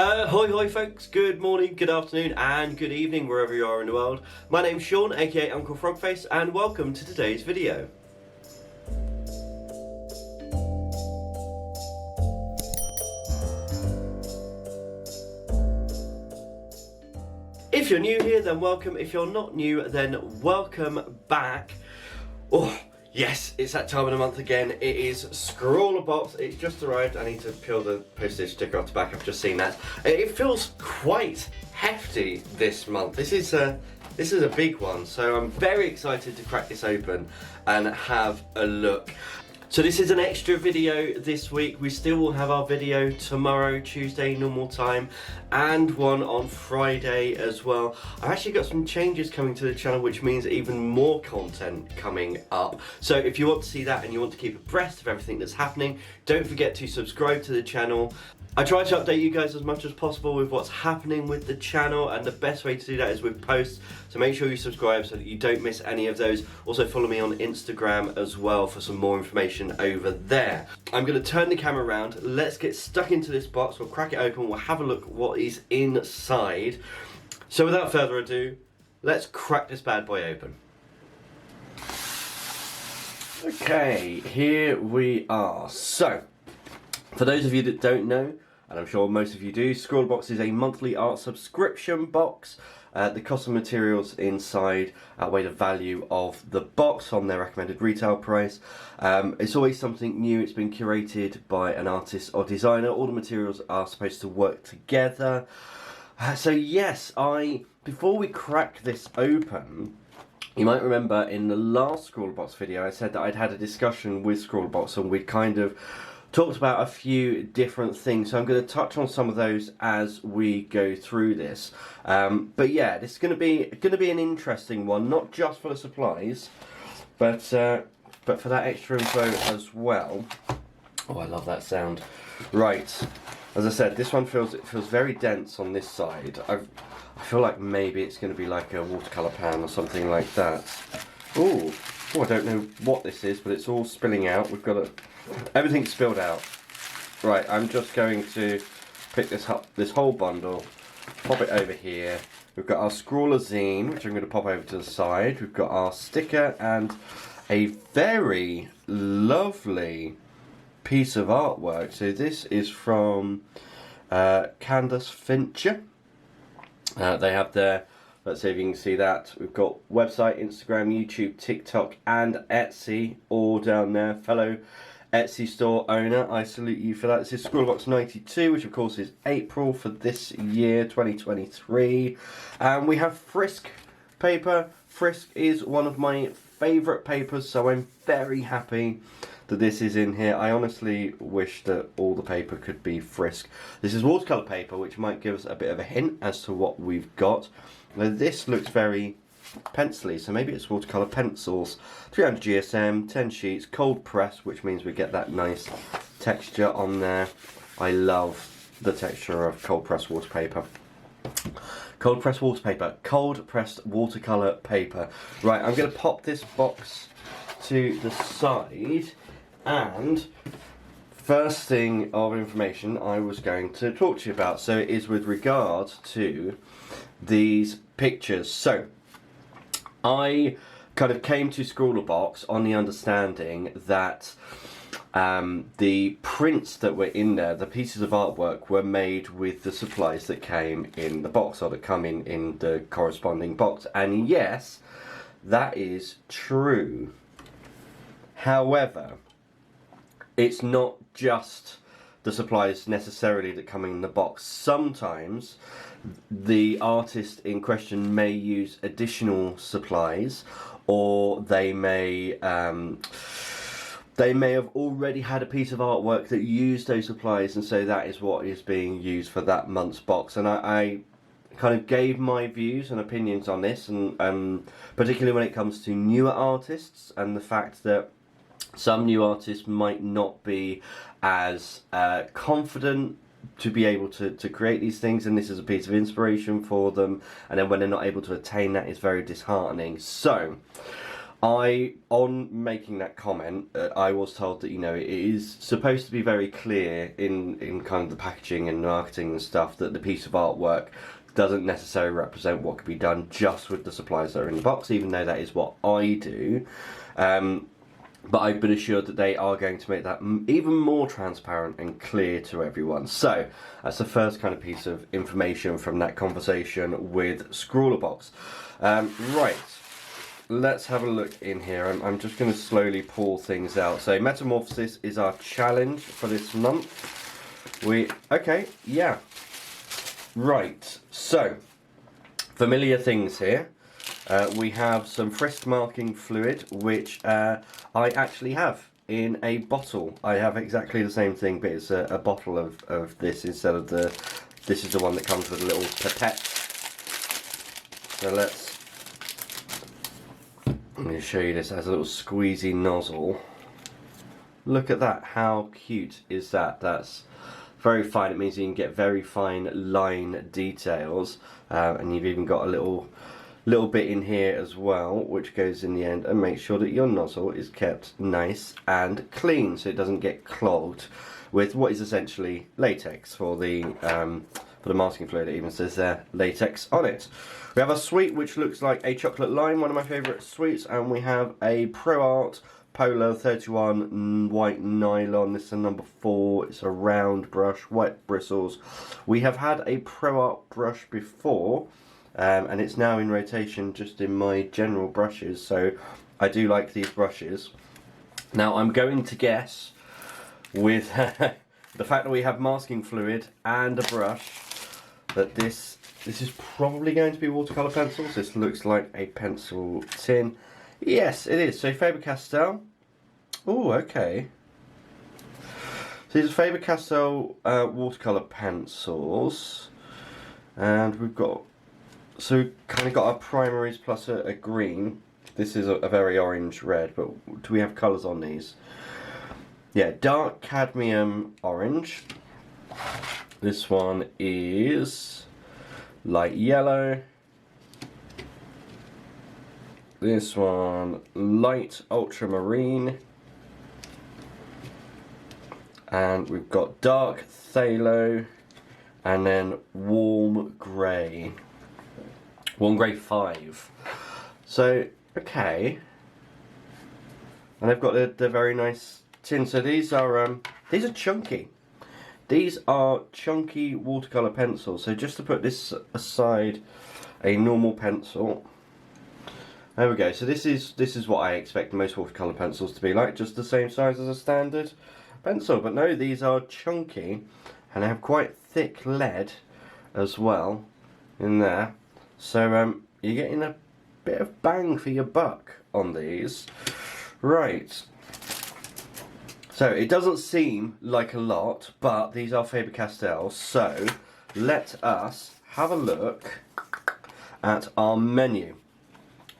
Hoi folks, good morning, good afternoon and good evening wherever you are in the world. My name's Sean, aka Uncle Frogface, and welcome to today's video. If you're new here, then welcome. If you're not new, then welcome back. Oh, yes, it's that time of the month again. It is ScrawlrBox. It's just arrived. I need to peel the postage sticker off the back. I've just seen that. It feels quite hefty this month. This is a big one, so I'm very excited to crack this open and have a look. So this is an extra video this week. We still will have our video tomorrow, Tuesday, normal time, and one on Friday as well. I've actually got some changes coming to the channel, which means even more content coming up. So if you want to see that and you want to keep abreast of everything that's happening, don't forget to subscribe to the channel. I try to update you guys as much as possible with what's happening with the channel, and the best way to do that is with posts, so make sure you subscribe so that you don't miss any of those. Also follow me on Instagram as well for some more information over there. I'm going to turn the camera around, let's get stuck into this box, we'll crack it open, we'll have a look at what is inside. So without further ado, let's crack this bad boy open. Okay, here we are. So, for those of you that don't know, and I'm sure most of you do, ScrawlrBox is a monthly art subscription box. The cost of materials inside outweigh the value of the box on their recommended retail price. It's always something new. It's been curated by an artist or designer. All the materials are supposed to work together. So yes, before we crack this open, you might remember in the last ScrawlrBox video I said that I'd had a discussion with ScrawlrBox and we'd kind of talked about a few different things, so I'm going to touch on some of those as we go through this. But yeah, this is going to be an interesting one, not just for the supplies, but for that extra info as well. Oh, I love that sound. Right, as I said, this one feels very dense on this side. I feel like maybe it's going to be like a watercolor pan or something like that. Oh, I don't know what this is, but it's all spilling out. We've got everything's spilled out. Right, I'm just going to pick this up, this whole bundle, pop it over here. We've got our Scrawler zine, which I'm going to pop over to the side. We've got our sticker and a very lovely piece of artwork. So this is from Candace Fincher. They have their, let's see if you can see that. We've got website, Instagram, YouTube, TikTok, and Etsy all down there. Fellow Etsy store owner, I salute you for that. This is ScrawlrBox 92, which of course is April for this year, 2023. And we have Frisk paper. Frisk is one of my favourite papers, so I'm very happy that this is in here. I honestly wish that all the paper could be Frisk. This is watercolour paper, which might give us a bit of a hint as to what we've got. Now this looks very pencily, so maybe it's watercolour pencils. 300 GSM, 10 sheets, cold press, which means we get that nice texture on there. I love the texture of cold pressed waterpaper. Cold pressed waterpaper, cold pressed watercolour paper. Right, I'm going to pop this box to the side, and first thing of information I was going to talk to you about, so it is with regard to these pictures. So I kind of came to ScrawlrBox on the understanding that the prints that were in there, the pieces of artwork, were made with the supplies that came in the box, or that come in the corresponding box. And yes, that is true. However, it's not just the supplies necessarily that come in the box. Sometimes the artist in question may use additional supplies, or they may have already had a piece of artwork that used those supplies, and so that is what is being used for that month's box. And I kind of gave my views and opinions on this, and particularly when it comes to newer artists, and the fact that some new artists might not be as confident to be able to create these things, and this is a piece of inspiration for them, and then when they're not able to attain that, it's very disheartening. So On making that comment, I was told that, you know, it is supposed to be very clear in kind of the packaging and marketing and stuff that the piece of artwork doesn't necessarily represent what could be done just with the supplies that are in the box, even though that is what I do. But I've been assured that they are going to make that even more transparent and clear to everyone. So that's the first kind of piece of information from that conversation with ScrawlrBox. Right. Let's have a look in here. I'm just going to slowly pull things out. So Metamorphosis is our challenge for this month. Okay, yeah. Right, so familiar things here. We have some Frisk marking fluid, which I actually have in a bottle. I have exactly the same thing, but it's a bottle of this instead of this is the one that comes with a little pipette. So let me show you this. It has a little squeezy nozzle. Look at that, how cute is that? That's very fine. It means you can get very fine line details, and you've even got a little bit in here as well, which goes in the end and makes sure that your nozzle is kept nice and clean, so it doesn't get clogged with what is essentially latex for the masking fluid. It even says there latex on it. We have a sweet which looks like a chocolate lime, one of my favourite sweets, and we have a Pro Art Polar 31 white nylon. This is a number 4. It's a round brush, white bristles. We have had a Pro Art brush before, and it's now in rotation just in my general brushes, so I do like these brushes. Now I'm going to guess, with the fact that we have masking fluid and a brush, that this is probably going to be watercolour pencils. This looks like a pencil tin. Yes, it is. So Faber Castell. Oh, okay. So these are Faber Castell watercolour pencils, and we've got kind of got our primaries plus a green. This is a very orange red, but do we have colours on these? Yeah, dark cadmium orange. This one is light yellow. This one, light ultramarine. And we've got dark phthalo, and then warm grey. Warm grey 5. So, okay. And they've got the very nice tin. So these are chunky. These are chunky watercolour pencils. So just to put this aside, a normal pencil. There we go. So this is what I expect most watercolour pencils to be like, just the same size as a standard pencil. But no, these are chunky, and they have quite thick lead as well in there. So you're getting a bit of bang for your buck on these. Right. So it doesn't seem like a lot, but these are Faber Castell. So let us have a look at our menu.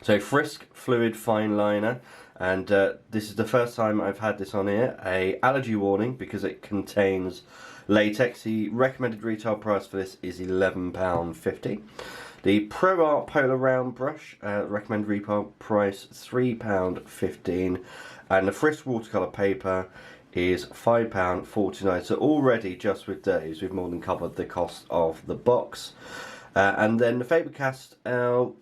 So Frisk Fluid Fine Liner, and this is the first time I've had this on here. A allergy warning because it contains latex. The recommended retail price for this is £11.50. The Pro Art Polar Round Brush, recommended retail price £3.15, and the Frisk Watercolour Paper is £5.49. So already, just with those, we've more than covered the cost of the box. And then the Faber Castell,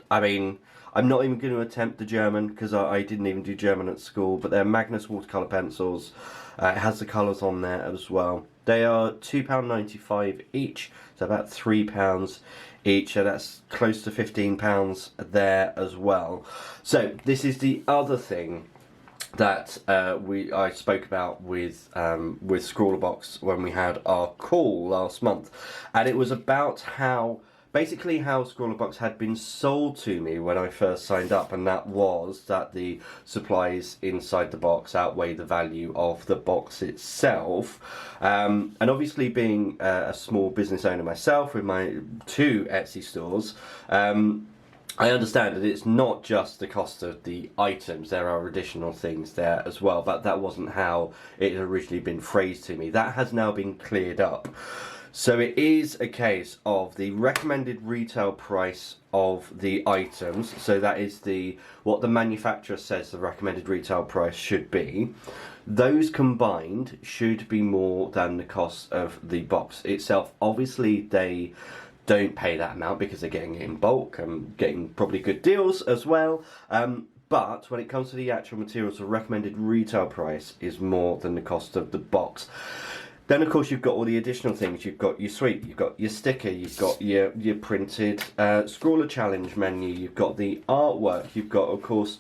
I mean, I'm not even going to attempt the German because I didn't even do German at school, but they're Magnus watercolour pencils. It has the colours on there as well. They are £2.95 each, so about £3 each, so that's close to £15 there as well. So this is the other thing that I spoke about with ScrawlrBox when we had our call last month, and it was about how ScrawlrBox had been sold to me when I first signed up, and that was that the supplies inside the box outweigh the value of the box itself. And obviously, being a small business owner myself with my 2 Etsy stores, I understand that it's not just the cost of the items, there are additional things there as well, but that wasn't how it had originally been phrased to me. That has now been cleared up. So it is a case of the recommended retail price of the items. So that is what the manufacturer says the recommended retail price should be. Those combined should be more than the cost of the box itself. Obviously, they don't pay that amount because they're getting it in bulk and getting probably good deals as well. But when it comes to the actual materials, the recommended retail price is more than the cost of the box. Then, of course, you've got all the additional things. You've got your sweep, you've got your sticker, you've got your printed Scrawler Challenge menu, you've got the artwork, you've got, of course,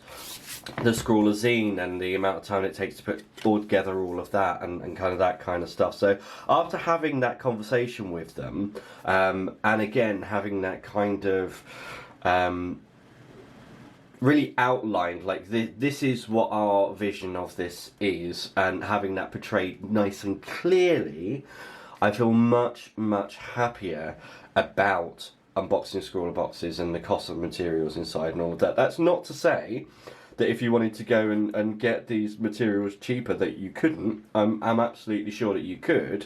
the Scrawler zine and the amount of time it takes to put all together all of that and kind of that kind of stuff. So after having that conversation with them, and again, having that kind of really outlined, like this is what our vision of this is, and having that portrayed nice and clearly, I feel much happier about unboxing Scrawler boxes and the cost of materials inside and all of that. That's not to say that if you wanted to go and get these materials cheaper that you couldn't. I'm absolutely sure that you could,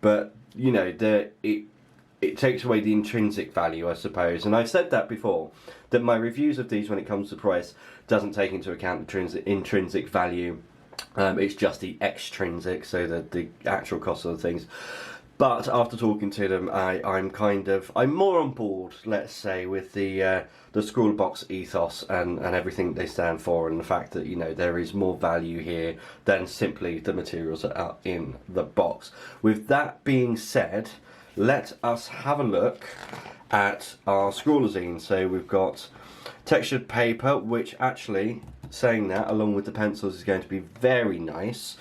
but you know, it takes away the intrinsic value, I suppose. And I've said that before, that my reviews of these when it comes to price doesn't take into account the intrinsic value. It's just the extrinsic, so the actual cost of the things. But after talking to them, I'm more on board, let's say, with the ScrawlrBox ethos and everything they stand for, and the fact that, you know, there is more value here than simply the materials that are in the box. With that being said, let us have a look at our Scrawler zine. So we've got textured paper, which actually, saying that, along with the pencils, is going to be very nice.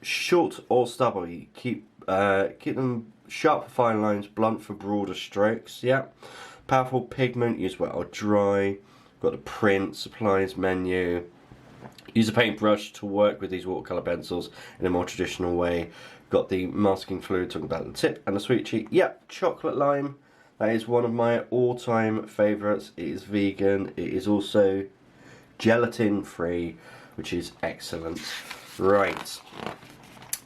Short or stubble, you keep them sharp for fine lines, blunt for broader strokes. Yeah, powerful pigment, use wet or dry. Got the print, supplies menu. Use a paintbrush to work with these watercolour pencils in a more traditional way. Got the masking fluid, talking about the tip, and the sweet cheek. Yep, chocolate lime. That is one of my all-time favourites. It is vegan. It is also gelatin-free, which is excellent. Right.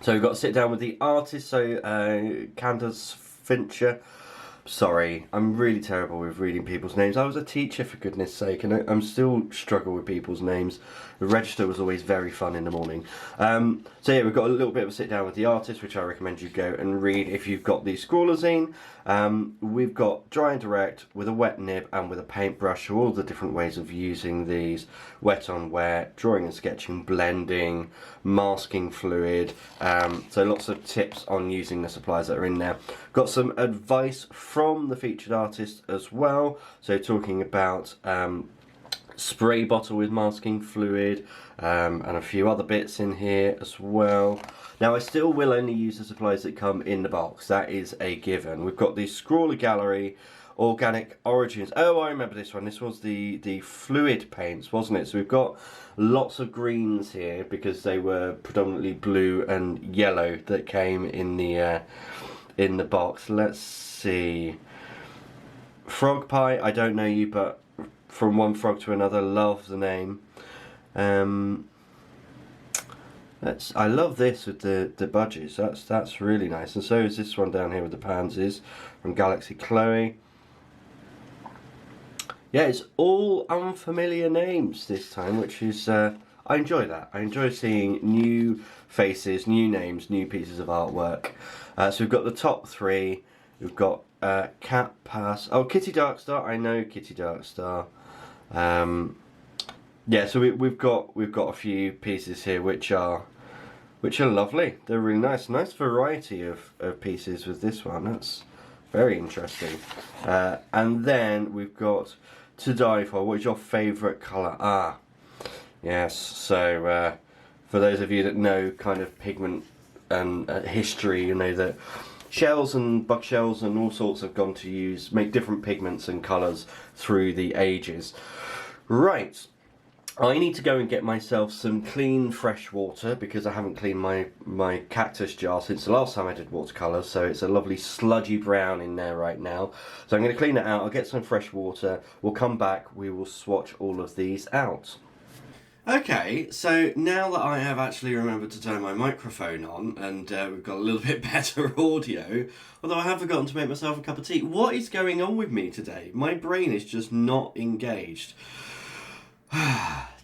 So we've got to sit down with the artist. So Candace Fincher. Sorry, I'm really terrible with reading people's names. I was a teacher, for goodness sake, and I'm still struggle with people's names. The register was always very fun in the morning. So yeah, we've got a little bit of a sit down with the artist, which I recommend you go and read if you've got the Scrawler zine. We've got dry and direct with a wet nib and with a paintbrush, all the different ways of using these. Wet on wet, drawing and sketching, blending, masking fluid. So lots of tips on using the supplies that are in there. Got some advice from the featured artist as well. So talking about spray bottle with masking fluid, and a few other bits in here as well. Now I still will only use the supplies that come in the box, that is a given. We've got the Scrawler Gallery Organic Origins. Oh, I remember this one. This was the fluid paints, wasn't it? So we've got lots of greens here because they were predominantly blue and yellow that came in the box. Let's see. Frog Pie, I don't know you, but from one frog to another, love the name. I love this with the budgies. That's really nice, and so is this one down here with the pansies from Galaxy Chloe. Yeah, it's all unfamiliar names this time, which is I enjoy that. I enjoy seeing new faces, new names, new pieces of artwork. So we've got the top three. We've got Cat Pass. Oh, Kitty Darkstar. I know Kitty Darkstar. Yeah, so we've got a few pieces here which are lovely. They're really nice. Nice variety of pieces with this one. That's very interesting. And then we've got To Die For. What is your favourite colour? Ah, yes. So for those of you that know kind of pigment and history, you know that shells and bug shells and all sorts have gone to make different pigments and colours through the ages. Right, I need to go and get myself some clean fresh water because I haven't cleaned my cactus jar since the last time I did watercolours, so it's a lovely sludgy brown in there right now. So I'm going to clean it out, I'll get some fresh water, we'll come back, we will swatch all of these out. Okay, so now that I have actually remembered to turn my microphone on and we've got a little bit better audio, although I have forgotten to make myself a cup of tea. What is going on with me today? My brain is just not engaged.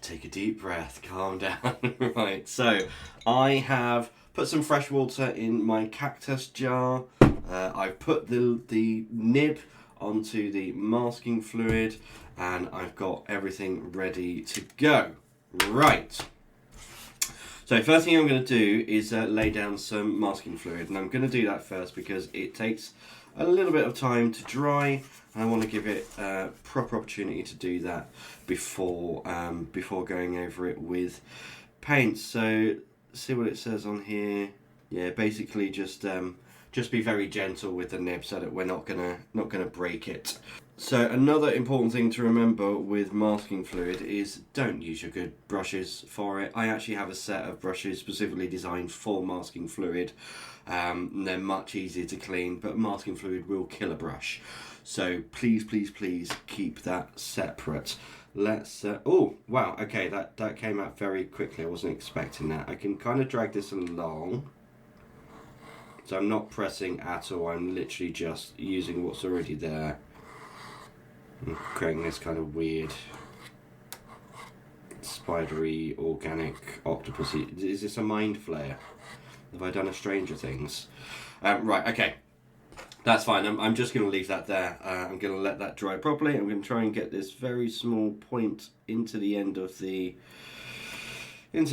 Take a deep breath, calm down. Right, so I have put some fresh water in my cactus jar. I've put the nib onto the masking fluid and I've got everything ready to go. Right. So first thing I'm going to do is lay down some masking fluid, and I'm going to do that first because it takes a little bit of time to dry. I want to give it a proper opportunity to do that before going over it with paint. So see what it says on here. Yeah, basically just be very gentle with the nib so that we're not gonna break it. So another important thing to remember with masking fluid is don't use your good brushes for it. I actually have a set of brushes specifically designed for masking fluid. They're much easier to clean, but masking fluid will kill a brush. So please keep that separate. Let's, oh wow, okay, that came out very quickly. I wasn't expecting that. I can kind of drag this along. So I'm not pressing at all, I'm literally just using what's already there. I'm creating this kind of weird, spidery, organic octopusy. Is this a mind flare? Have I done a Stranger Things? Right, okay. That's fine, I'm just going to leave that there. I'm going to let that dry properly. I'm going to try and get this very small point into the end of the needle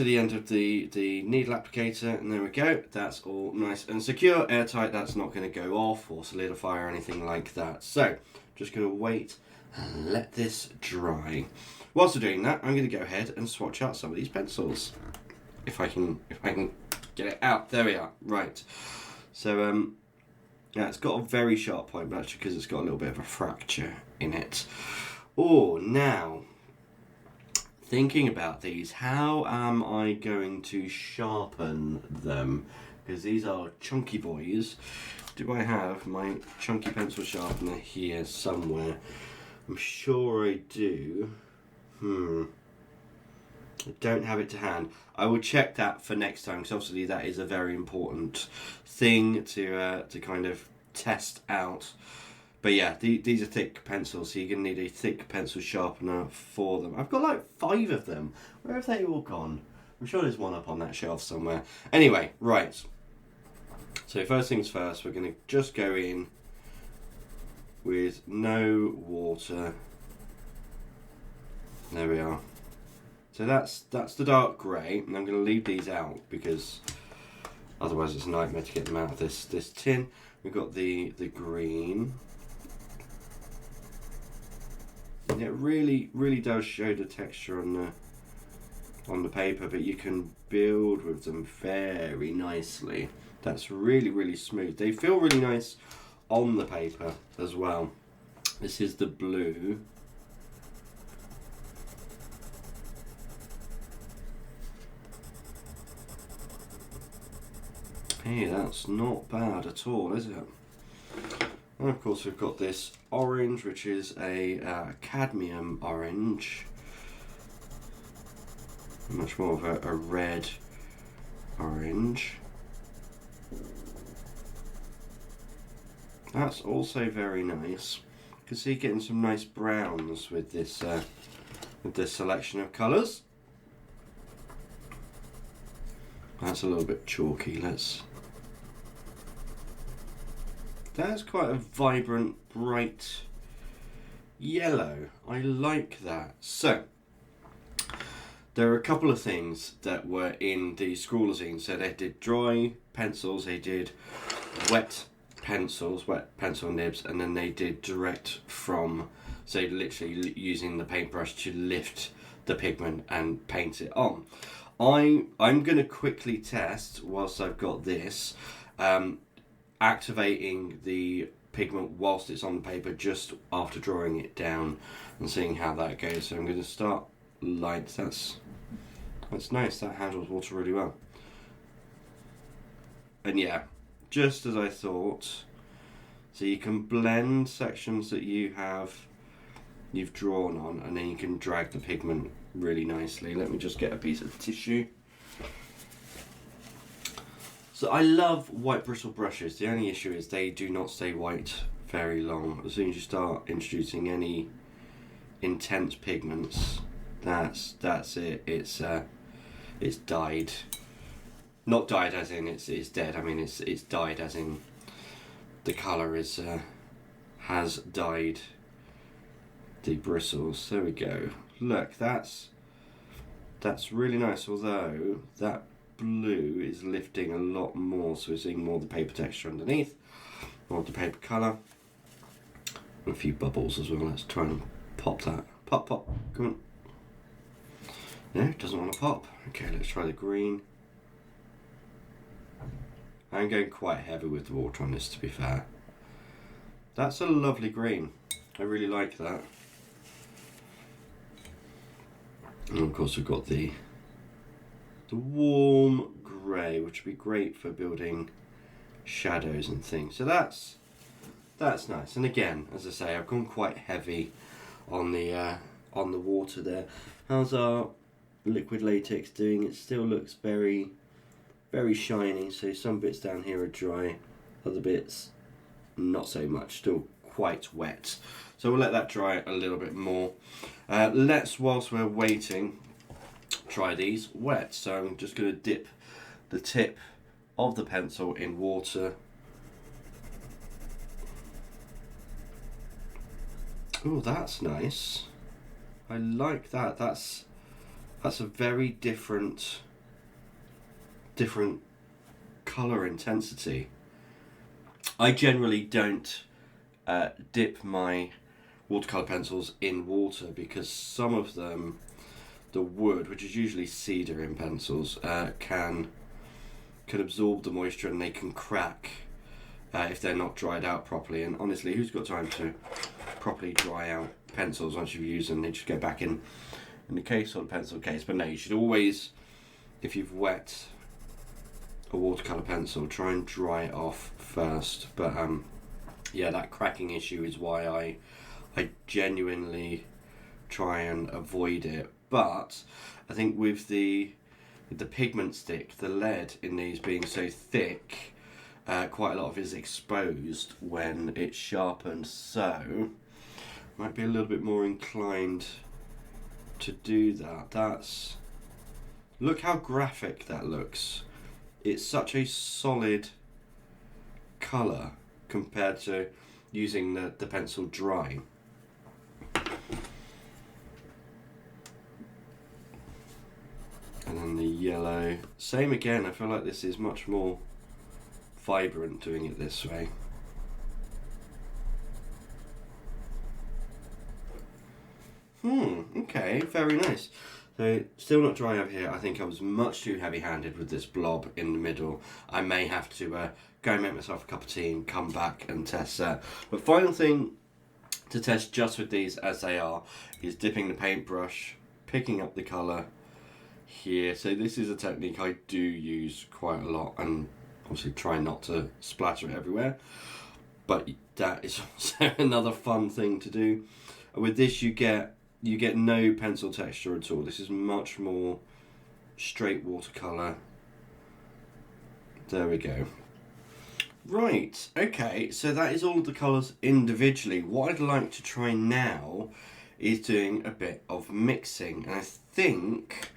applicator, and there we go. That's all nice and secure, airtight. That's not going to go off or solidify or anything like that. So just going to wait and let this dry. Whilst we're doing that, I'm going to go ahead and swatch out some of these pencils. If I can get it out. There we are. Right. So yeah, it's got a very sharp point, but actually because it's got a little bit of a fracture in it. Oh, now thinking about these, how am I going to sharpen them? Because these are chunky boys. Do I have my chunky pencil sharpener here somewhere? I'm sure I do. I don't have it to hand. I will check that for next time, because obviously that is a very important thing to kind of test out. But yeah, these are thick pencils, so you're going to need a thick pencil sharpener for them. I've got like 5 of them. Where have they all gone? I'm sure there's one up on that shelf somewhere. Anyway, right. So first things first, we're going to just go in with no water. There we are. So that's the dark grey, and I'm going to leave these out because otherwise it's a nightmare to get them out of this tin. We've got the green. And it really does show the texture on the paper, but you can build with them very nicely. That's really smooth. They feel really nice on the paper as well. This is the blue. Hey, that's not bad at all, is it? And of course we've got this orange, which is a cadmium orange. Much more of a red orange. That's also very nice. You can see getting some nice browns with this selection of colours. That's a little bit chalky. That's quite a vibrant, bright yellow. I like that. So there are a couple of things that were in the ScrawlrZine. So they did dry pencils, they did wet pencils, wet pencil nibs, and then they did direct from, so literally using the paintbrush to lift the pigment and paint it on. I'm going to quickly test, whilst I've got this, activating the pigment whilst it's on the paper just after drawing it down and seeing how that goes. So I'm going to start light. That's nice. That handles water really well. And yeah, just as I thought. So you can blend sections that you've drawn on, and then you can drag the pigment really nicely. Let me just get a piece of tissue. So I love white bristle brushes. The only issue is they do not stay white very long. As soon as you start introducing any intense pigments, that's it. It's dyed. Not dyed as in it's dead. I mean it's dyed as in the colour is has dyed the bristles. There we go. Look, that's really nice. Although that blue is lifting a lot more, so we're seeing more of the paper texture underneath, more of the paper colour, and a few bubbles as well. Let's try and pop that. Pop, come on. No, it doesn't want to pop. Okay, let's try the green. I'm going quite heavy with the water on this, to be fair. That's a lovely green. I really like that. And of course we've got the warm grey, which would be great for building shadows and things. So that's nice. And again, as I say, I've gone quite heavy on the water there. How's our liquid latex doing? It still looks very, very shiny. So some bits down here are dry, other bits not so much, still quite wet. So we'll let that dry a little bit more. Let's, whilst we're waiting, try these wet. So I'm just going to dip the tip of the pencil in water. Oh, that's nice. I like that. That's a very different colour intensity. I generally don't dip my watercolour pencils in water because some of them, the wood, which is usually cedar in pencils, can absorb the moisture and they can crack if they're not dried out properly. And honestly, who's got time to properly dry out pencils once you've used them? They just go back in the case or the pencil case. But no, you should always, if you've wet a watercolour pencil, try and dry it off first. But yeah, that cracking issue is why I genuinely try and avoid it. But I think with the pigment stick, the lead in these being so thick, quite a lot of it is exposed when it's sharpened, so might be a little bit more inclined to do that. Look how graphic that looks. It's such a solid colour compared to using the pencil dry. And then the yellow, same again. I feel like this is much more vibrant doing it this way. Okay, very nice. So still not dry over here. I think I was much too heavy-handed with this blob in the middle. I may have to go and make myself a cup of tea and come back and test that. But final thing to test just with these as they are is dipping the paintbrush, picking up the colour here. So this is a technique I do use quite a lot, and obviously try not to splatter it everywhere, but that is also another fun thing to do. With this you get no pencil texture at all. This is much more straight watercolour. There we go. Right, okay, so that is all of the colours individually. What I'd like to try now is doing a bit of mixing, and I think,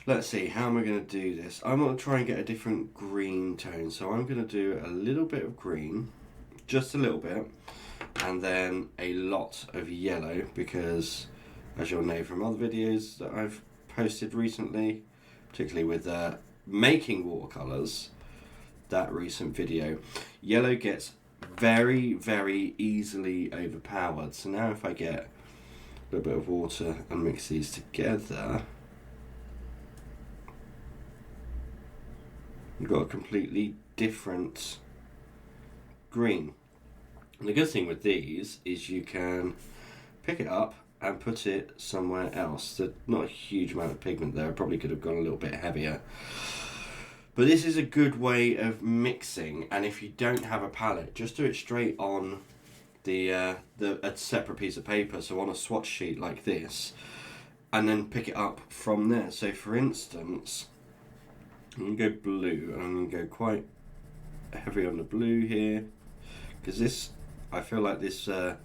let's see, how am I going to do this? I'm going to try and get a different green tone, so I'm going to do a little bit of green, just a little bit, and then a lot of yellow, because as you'll know from other videos that I've posted recently, particularly with making watercolours, that recent video, yellow gets very, very easily overpowered. So now if I get a little bit of water and mix these together, you've got a completely different green. And the good thing with these is you can pick it up and put it somewhere else. There's not a huge amount of pigment there. I probably could have gone a little bit heavier. But this is a good way of mixing, and if you don't have a palette, just do it straight on a separate piece of paper. So on a swatch sheet like this, and then pick it up from there. So for instance, I'm going to go blue, and I'm going to go quite heavy on the blue here, because this, I feel like this is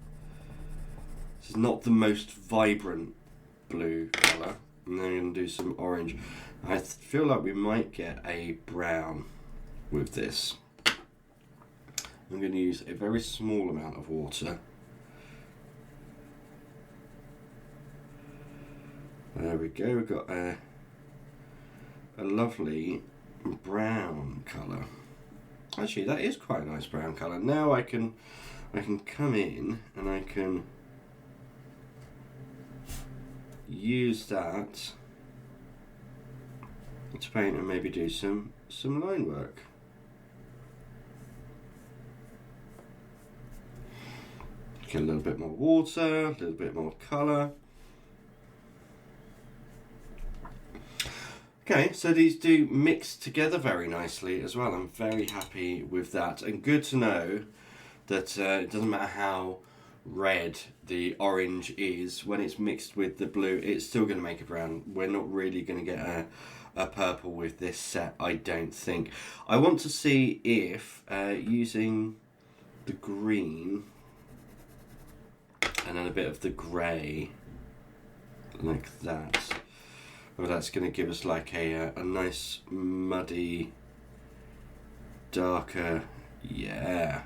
not the most vibrant blue colour. And then I'm going to do some orange. I feel like we might get a brown with this. I'm going to use a very small amount of water. There we go, we've got a lovely brown colour. Actually, that is quite a nice brown colour. Now I can come in and I can use that to paint and maybe do some line work. Get a little bit more water, a little bit more colour. Okay, so these do mix together very nicely as well. I'm very happy with that, and good to know that it doesn't matter how red the orange is, when it's mixed with the blue, it's still going to make a brown. We're not really going to get a purple with this set, I don't think. I want to see if using the green and then a bit of the grey like that, well, that's going to give us like a nice muddy, darker, yeah.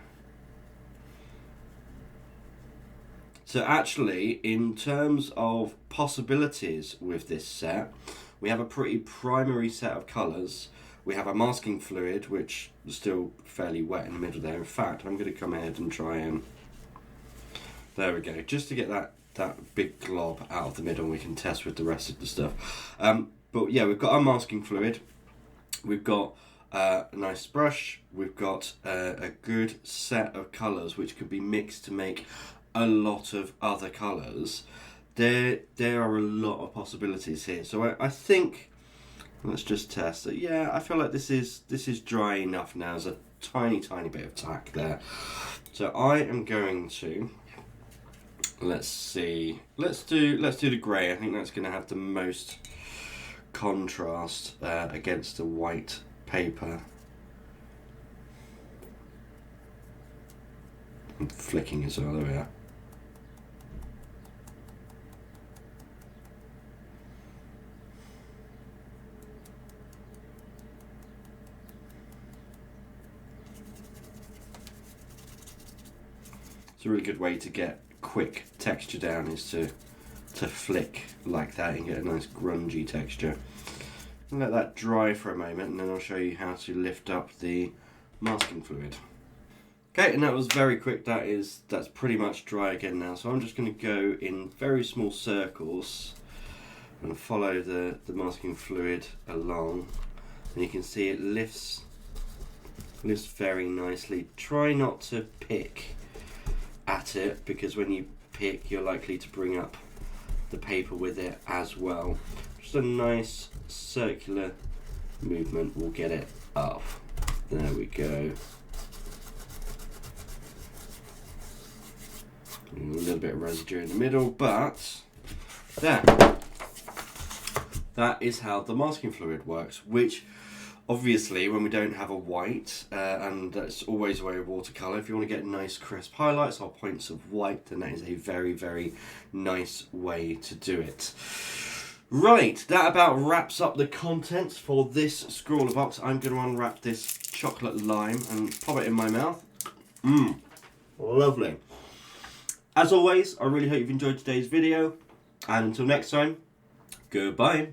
So actually, in terms of possibilities with this set, we have a pretty primary set of colours. We have a masking fluid, which is still fairly wet in the middle there. In fact, I'm going to come ahead and try and... There we go, just to get that big glob out of the middle, we can test with the rest of the stuff. But yeah, we've got our masking fluid. We've got a nice brush. We've got a good set of colours which could be mixed to make a lot of other colours. There are a lot of possibilities here. So I think, let's just test it. Yeah, I feel like this is dry enough now. There's a tiny bit of tack there. So I am going to, let's see, let's do the grey. I think that's going to have the most contrast against the white paper. I'm flicking as well. There we are. It's a really good way to get quick texture down, is to flick like that and get a nice grungy texture. And let that dry for a moment, and then I'll show you how to lift up the masking fluid. Okay, and that was very quick. That's pretty much dry again now. So I'm just going to go in very small circles and follow the masking fluid along, and you can see it lifts very nicely. Try not to pick at it, because when you pick, you're likely to bring up the paper with it as well. Just a nice circular movement will get it up. There we go. A little bit of residue in the middle, but there. That is how the masking fluid works, which obviously when we don't have a white, and that's always the way with watercolour, if you want to get nice crisp highlights or points of white, then that is a very nice way to do it. Right, that about wraps up the contents for this ScrawlrBox. I'm going to unwrap this chocolate lime and pop it in my mouth. Lovely. As always, I really hope you've enjoyed today's video, and until next time, goodbye.